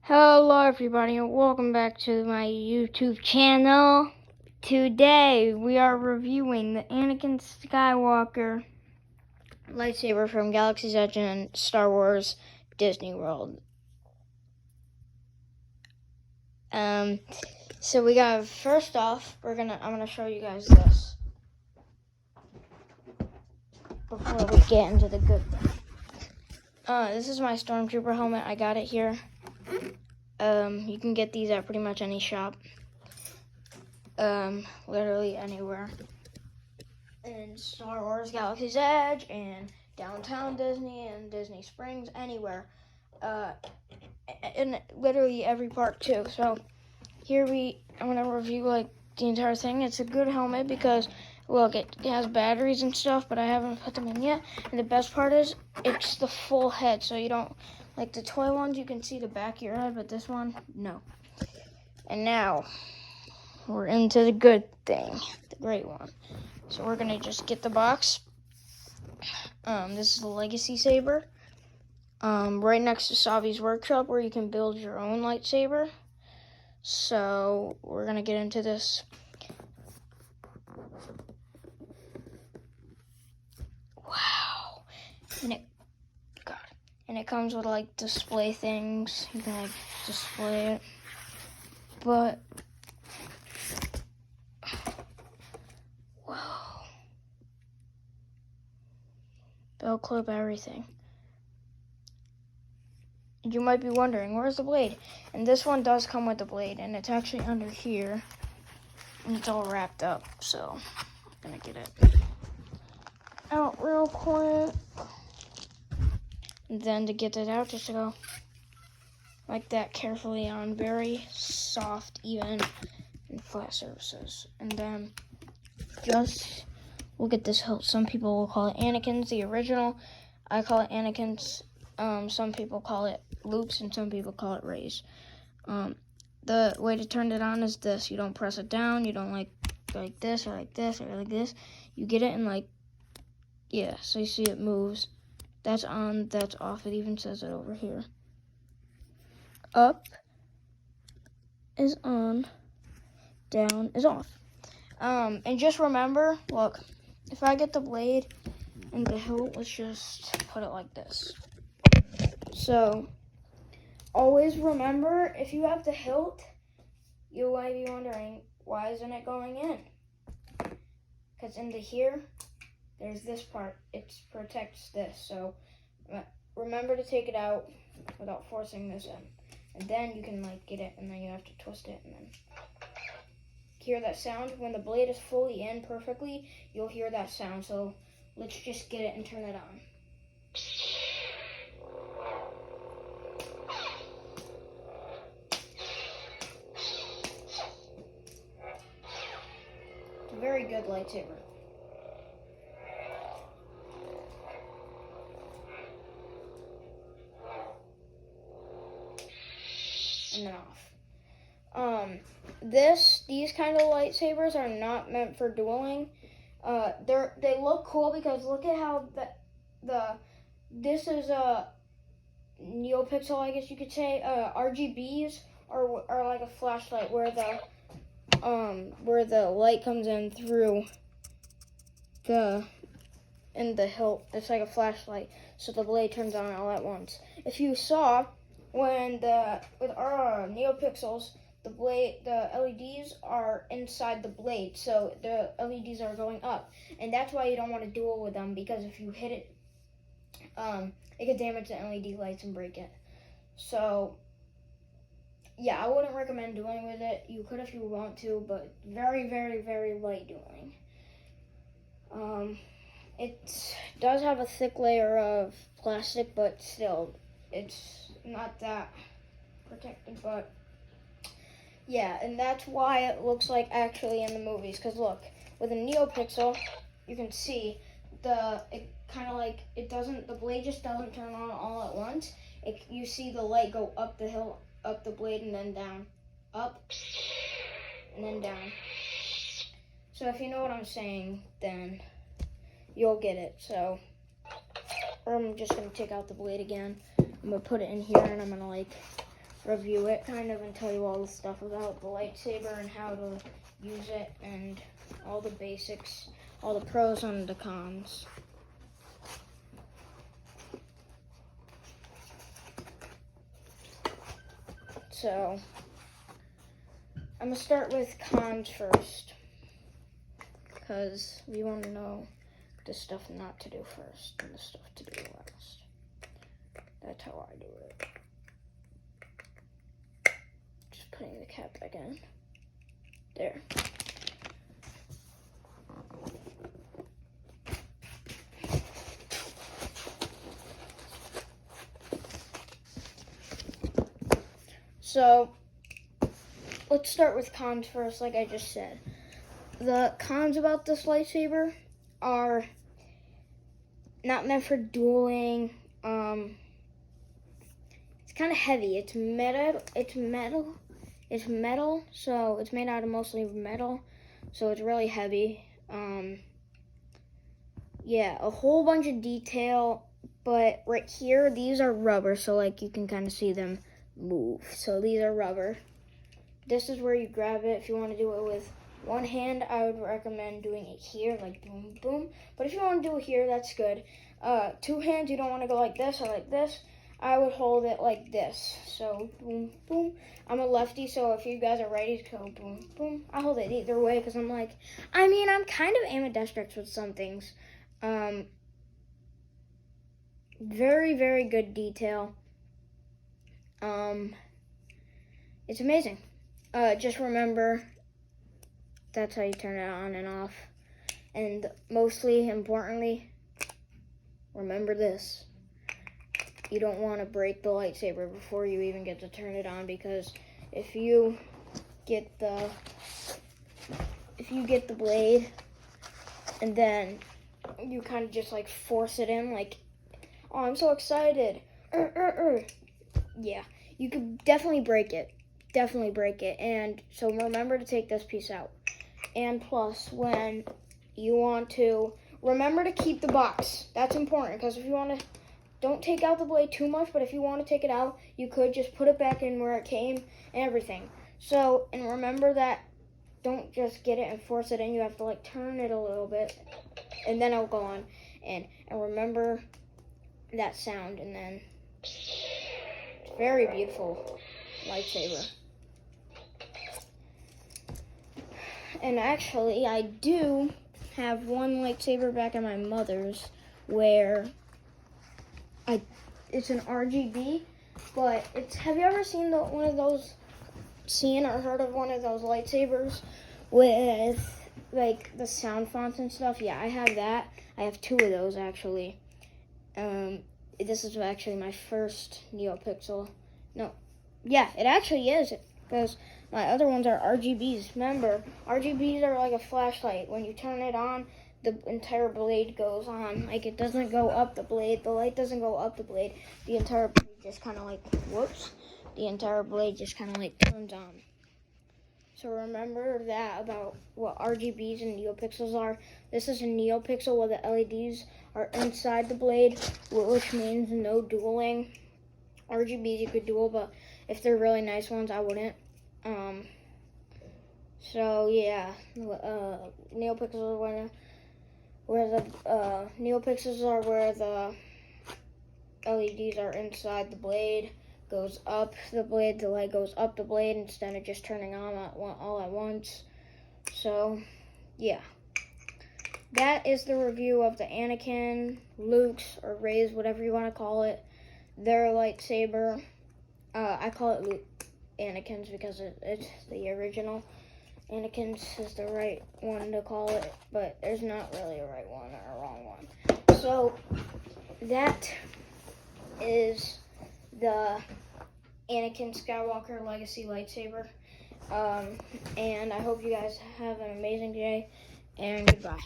Hello everybody and welcome back to my YouTube channel. Today we are reviewing the Anakin Skywalker lightsaber from Galaxy's Edge and Star Wars Disney World. So we got, first off, I'm gonna show you guys this before we get into the good thing. This is my Stormtrooper helmet. I got it here. You can get these at pretty much any shop. Literally anywhere. In Star Wars Galaxy's Edge and downtown Disney and Disney Springs, anywhere. In literally every park too. So here I'm gonna review like the entire thing. It's a good helmet because look, it has batteries and stuff, but I haven't put them in yet. And the best part is it's the full head, so you don't, like the toy ones, you can see the back of your head, but this one, no. And now we're into the good thing, the great one. So we're gonna just get the box. This is the Legacy Saber. Right next to Savi's workshop where you can build your own lightsaber. So we're gonna get into this. Wow. And it comes with like display things. You can like display it. But wow. They'll clip everything. You might be wondering, where's the blade? And this one does come with the blade, and it's actually under here. And it's all wrapped up, so I'm gonna get it out real quick. And then to get it out, just to go like that carefully on very soft, even, and flat surfaces. And then just look at this hilt. Some people will call it Anakin's, the original. I call it Anakin's. Some people call it Luke's, and some people call it Rey's. The way to turn it on is this. You don't press it down. You don't like this or like this or like this. You get it and like, yeah, so you see it moves. That's on, that's off. It even says it over here. Up is on, down is off. And just remember, look, if I get the blade and the hilt, let's just put it like this. So, always remember, if you have the hilt, you might be wondering, why isn't it going in? Because into here, there's this part. It protects this. So, remember to take it out without forcing this in. And then you can like get it, and then you have to twist it, and then hear that sound. When the blade is fully in perfectly, you'll hear that sound. So, let's just get it and turn it on. Very good lightsaber. And then off. These kind of lightsabers are not meant for dueling. They look cool because look at how this is a NeoPixel, I guess you could say. RGBs are like a flashlight where the light comes in through the hilt. It's like a flashlight, so the blade turns on all at once. If you saw with our NeoPixels, the LEDs are inside the blade, so the LEDs are going up, and that's why you don't want to duel with them, because if you hit it, it could damage the LED lights and break it. So yeah, I wouldn't recommend dueling with it. You could if you want to, but very, very, very light dueling. It does have a thick layer of plastic, but still, it's not that protected. But yeah, and that's why it looks like actually in the movies. Because look, with a NeoPixel, you can see the blade just doesn't turn on all at once. You see the light go up the hill, up the blade, and then down, up, and then down. So if you know what I'm saying, then you'll get it. So I'm just gonna take out the blade again. I'm gonna put it in here, and I'm gonna like review it kind of and tell you all the stuff about the lightsaber and how to use it and all the basics, all the pros and the cons. So, I'm going to start with cons first, because we want to know the stuff not to do first and the stuff to do last. That's how I do it. Just putting the cap back in. There. So, let's start with cons first, like I just said. The cons about this lightsaber are not meant for dueling. It's kind of heavy. It's metal. So it's made out of mostly metal. So it's really heavy. Yeah, a whole bunch of detail. But right here, these are rubber. So like you can kind of see them move. So these are rubber. This is where you grab it. If you want to do it with one hand, I would recommend doing it here, like boom, boom. But if you want to do it here, that's good. Two hands, you don't want to go like this or like this. I would hold it like this. So boom, boom. I'm a lefty, so if you guys are righties, go boom, boom. I hold it either way because I'm kind of ambidextrous with some things. Very, very good detail. It's amazing. Just remember, that's how you turn it on and off. And mostly importantly, remember this. You don't want to break the lightsaber before you even get to turn it on, because if you get the blade and then you kind of just like force it in, like, oh, I'm so excited. Yeah, you could definitely break it. Definitely break it. And so remember to take this piece out. And plus, when you want to, remember to keep the box. That's important, because if you want to, don't take out the blade too much, but if you want to take it out, you could just put it back in where it came and everything. So, and remember that don't just get it and force it in. You have to like turn it a little bit, and then it'll go on. And remember that sound, and then it's very beautiful lightsaber. And actually, I do have one lightsaber back at my mother's where it's an RGB, but have you ever seen or heard of one of those lightsabers with like the sound fonts and stuff? Yeah, I have that. I have two of those actually. This is actually my first NeoPixel. No, yeah, it actually is, because my other ones are RGBs. Remember, RGBs are like a flashlight. When you turn it on, the entire blade goes on. Like, it doesn't go up the blade. The light doesn't go up the blade. The entire blade just kind of like, the entire blade just kind of like turns on. So remember that about what RGBs and NeoPixels are. This is a NeoPixel where the LEDs are inside the blade, which means no dueling. RGBs you could duel, but if they're really nice ones, I wouldn't. So yeah, NeoPixels are where the NeoPixels are where the LEDs are inside the blade. Goes up the blade, the light goes up the blade instead of just turning on all at once. So yeah, that is the review of the Anakin, Luke's, or Rey's, whatever you want to call it, their lightsaber. I call it Luke Anakin's because it's the original. Anakin's is the right one to call it, but there's not really a right one or a wrong one. So that is the Anakin Skywalker Legacy lightsaber. And I hope you guys have an amazing day, and goodbye.